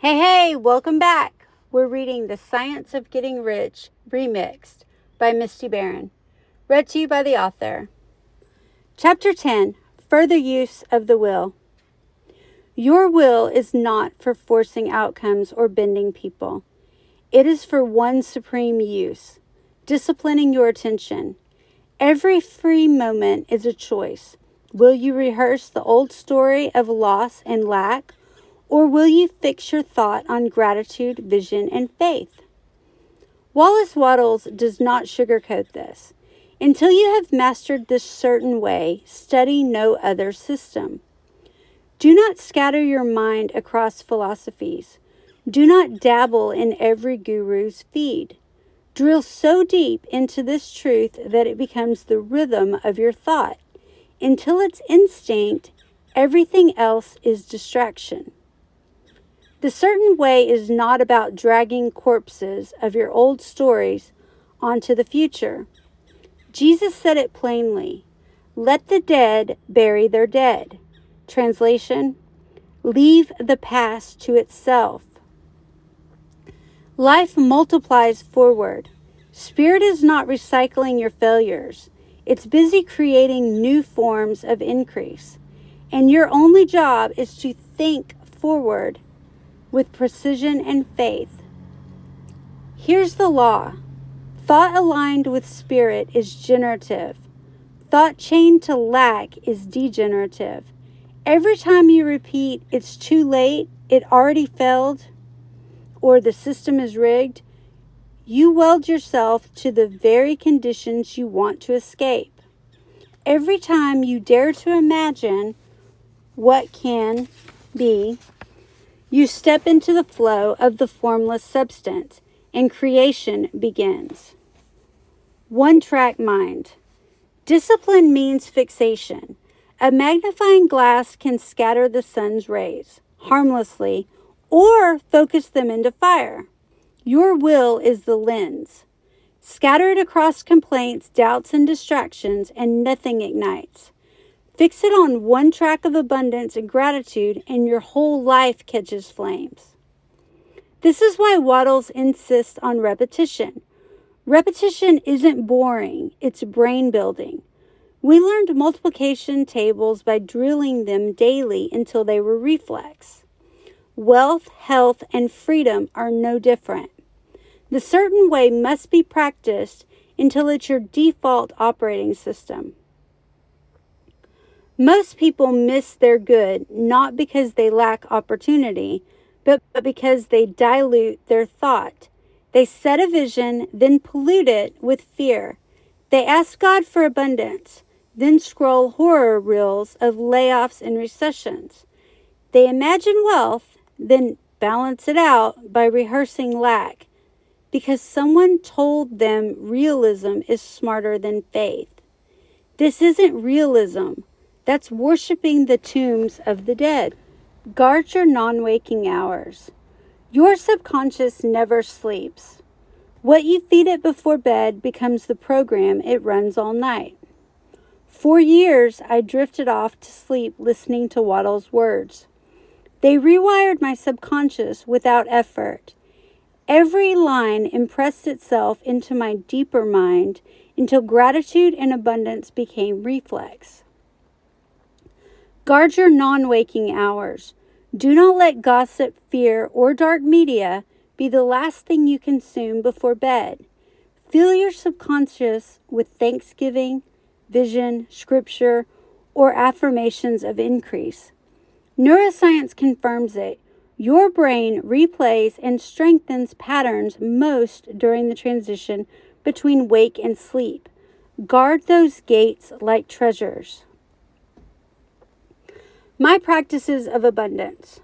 Hey, welcome back. We're reading The Science of Getting Rich, Remixed by Misty Barron. Read to you by the author. Chapter 10, Further Use of the Will. Your will is not for forcing outcomes or bending people. It is for one supreme use, disciplining your attention. Every free moment is a choice. Will you rehearse the old story of loss and lack? Or will you fix your thought on gratitude, vision, and faith? Wattles does not sugarcoat this. Until you have mastered this certain way, study no other system. Do not scatter your mind across philosophies. Do not dabble in every guru's feed. Drill so deep into this truth that it becomes the rhythm of your thought. Until it's instinct, everything else is distraction. The certain way is not about dragging corpses of your old stories onto the future. Jesus said it plainly, "Let the dead bury their dead." Translation, leave the past to itself. Life multiplies forward. Spirit is not recycling your failures. It's busy creating new forms of increase. And your only job is to think forward with precision and faith. Here's the law. Thought aligned with spirit is generative. Thought chained to lack is degenerative. Every time you repeat, "It's too late," "It already failed," or "The system is rigged," you weld yourself to the very conditions you want to escape. Every time you dare to imagine what can be, you step into the flow of the formless substance, and creation begins. One-track mind. Discipline means fixation. A magnifying glass can scatter the sun's rays harmlessly or focus them into fire. Your will is the lens. Scatter it across complaints, doubts, and distractions, and nothing ignites. Fix it on one track of abundance and gratitude, and your whole life catches flames. This is why Wattles insists on repetition. Repetition isn't boring, it's brain building. We learned multiplication tables by drilling them daily until they were reflex. Wealth, health, and freedom are no different. The certain way must be practiced until it's your default operating system. Most people miss their good not because they lack opportunity, but because they dilute their thought. They set a vision, then pollute it with fear. They ask God for abundance, then scroll horror reels of layoffs and recessions. They imagine wealth, then balance it out by rehearsing lack, because someone told them realism is smarter than faith. This isn't realism. That's worshiping the tombs of the dead. Guard your non-waking hours. Your subconscious never sleeps. What you feed it before bed becomes the program it runs all night. For years, I drifted off to sleep listening to Wattles' words. They rewired my subconscious without effort. Every line impressed itself into my deeper mind until gratitude and abundance became reflex. Guard your non-waking hours. Do not let gossip, fear, or dark media be the last thing you consume before bed. Fill your subconscious with thanksgiving, vision, scripture, or affirmations of increase. Neuroscience confirms it. Your brain replays and strengthens patterns most during the transition between wake and sleep. Guard those gates like treasures. My practices of abundance.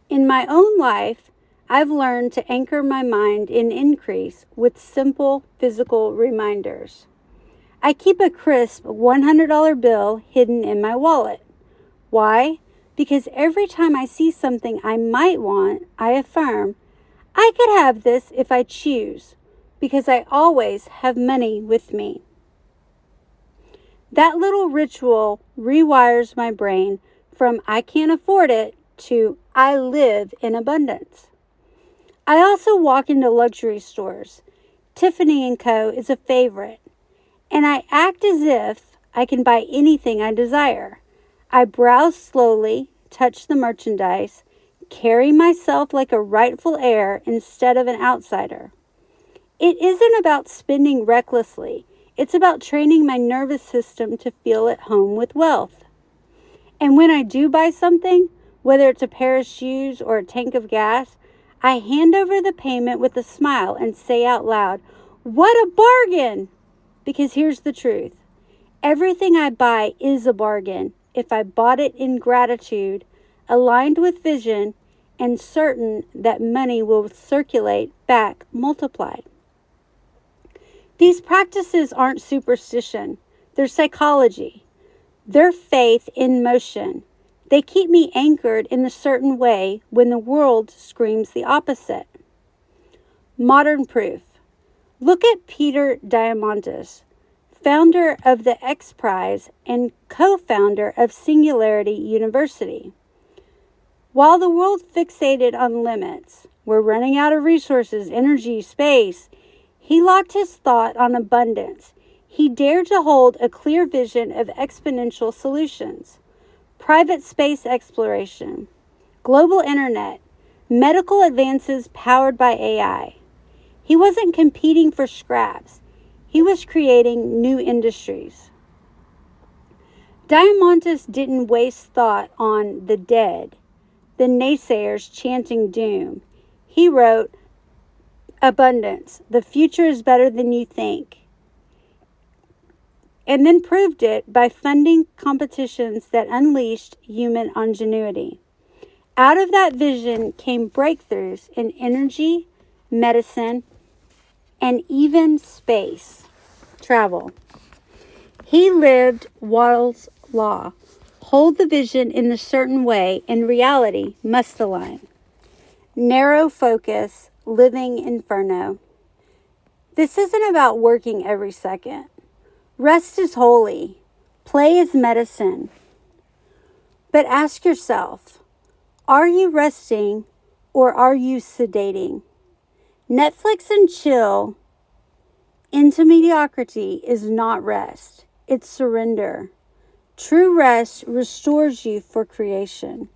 In my own life, I've learned to anchor my mind in increase with simple physical reminders. I keep a crisp $100 bill hidden in my wallet. Why? Because every time I see something I might want, I affirm, I could have this if I choose, because I always have money with me. That little ritual rewires my brain from "I can't afford it" to "I live in abundance." I also walk into luxury stores. Tiffany & Co. is a favorite, and I act as if I can buy anything I desire. I browse slowly, touch the merchandise, carry myself like a rightful heir instead of an outsider. It isn't about spending recklessly. It's about training my nervous system to feel at home with wealth. And when I do buy something, whether it's a pair of shoes or a tank of gas, I hand over the payment with a smile and say out loud, "What a bargain!" Because here's the truth. Everything I buy is a bargain if I bought it in gratitude, aligned with vision, and certain that money will circulate back multiplied. These practices aren't superstition. They're psychology. They're faith in motion. They keep me anchored in a certain way when the world screams the opposite. Modern proof. Look at Peter Diamandis, founder of the X Prize and co-founder of Singularity University. While the world fixated on limits, we're running out of resources, energy, space, he locked his thought on abundance. He dared to hold a clear vision of exponential solutions, private space exploration, global internet, medical advances powered by AI. He wasn't competing for scraps. He was creating new industries. Diamandis didn't waste thought on the dead, the naysayers chanting doom. He wrote, "Abundance, the future is better than you think," and then proved it by funding competitions that unleashed human ingenuity. Out of that vision came breakthroughs in energy, medicine, and even space travel. He lived Wattles' law. Hold the vision in a certain way, and reality must align. Narrow focus, living inferno. This isn't about working every second. Rest is holy. Play is medicine. But ask yourself, are you resting or are you sedating? Netflix and chill into mediocrity is not rest. It's surrender. True rest restores you for creation.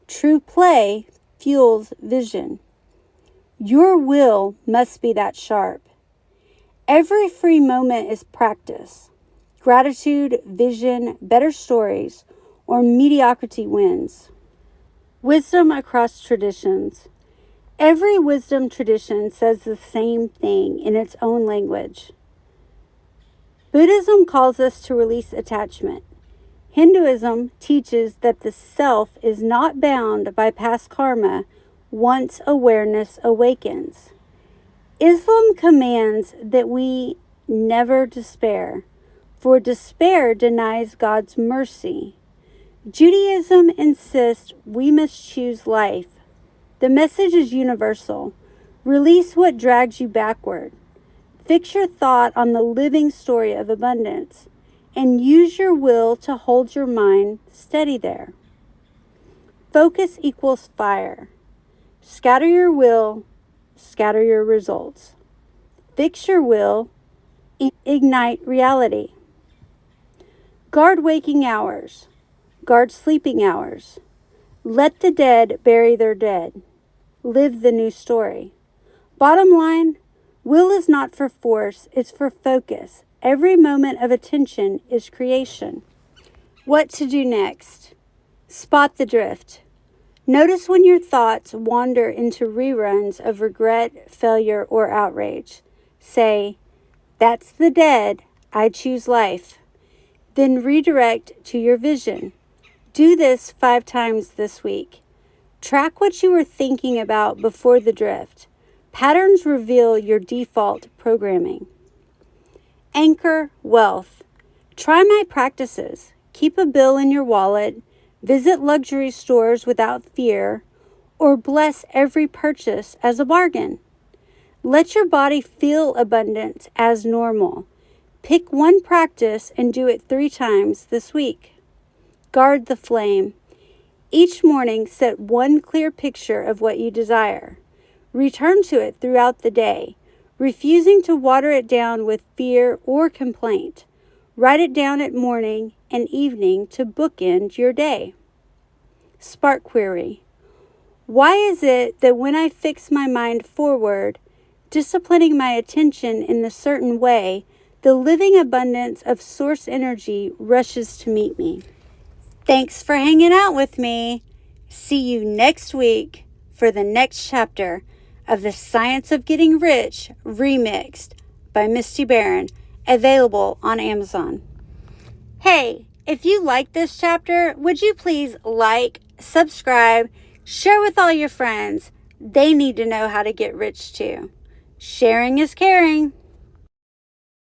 True play fuels vision. Your will must be that sharp. Every free moment is practice. Gratitude, vision, better stories, or mediocrity wins. Wisdom across traditions. Every wisdom tradition says the same thing in its own language. Buddhism calls us to release attachment. Hinduism teaches that the self is not bound by past karma once awareness awakens. Islam commands that we never despair, for despair denies God's mercy. Judaism insists we must choose life. The message is universal. Release what drags you backward. Fix your thought on the living story of abundance, and use your will to hold your mind steady there. Focus equals fire. Scatter your will, scatter your results. Fix your will, ignite reality. Guard waking hours, guard sleeping hours. Let the dead bury their dead. Live the new story. Bottom line, will is not for force, it's for focus. Every moment of attention is creation. What to do next? Spot the drift. Notice when your thoughts wander into reruns of regret, failure, or outrage. Say, "That's the dead. I choose life." Then redirect to your vision. Do this 5 times this week. Track what you were thinking about before the drift. Patterns reveal your default programming. Anchor wealth. Try my practices. Keep a bill in your wallet, visit luxury stores without fear, or bless every purchase as a bargain. Let your body feel abundance as normal. Pick one practice and do it 3 times this week. Guard the flame. Each morning, set one clear picture of what you desire. Return to it throughout the day, refusing to water it down with fear or complaint. Write it down at morning and evening to bookend your day. Spark query. Why is it that when I fix my mind forward, disciplining my attention in a certain way, the living abundance of source energy rushes to meet me? Thanks for hanging out with me. See you next week for the next chapter of The Science of Getting Rich Remixed by Misty Barron, available on Amazon. Hey, if you like this chapter, would you please like, subscribe, share with all your friends? They need to know how to get rich too. Sharing is caring.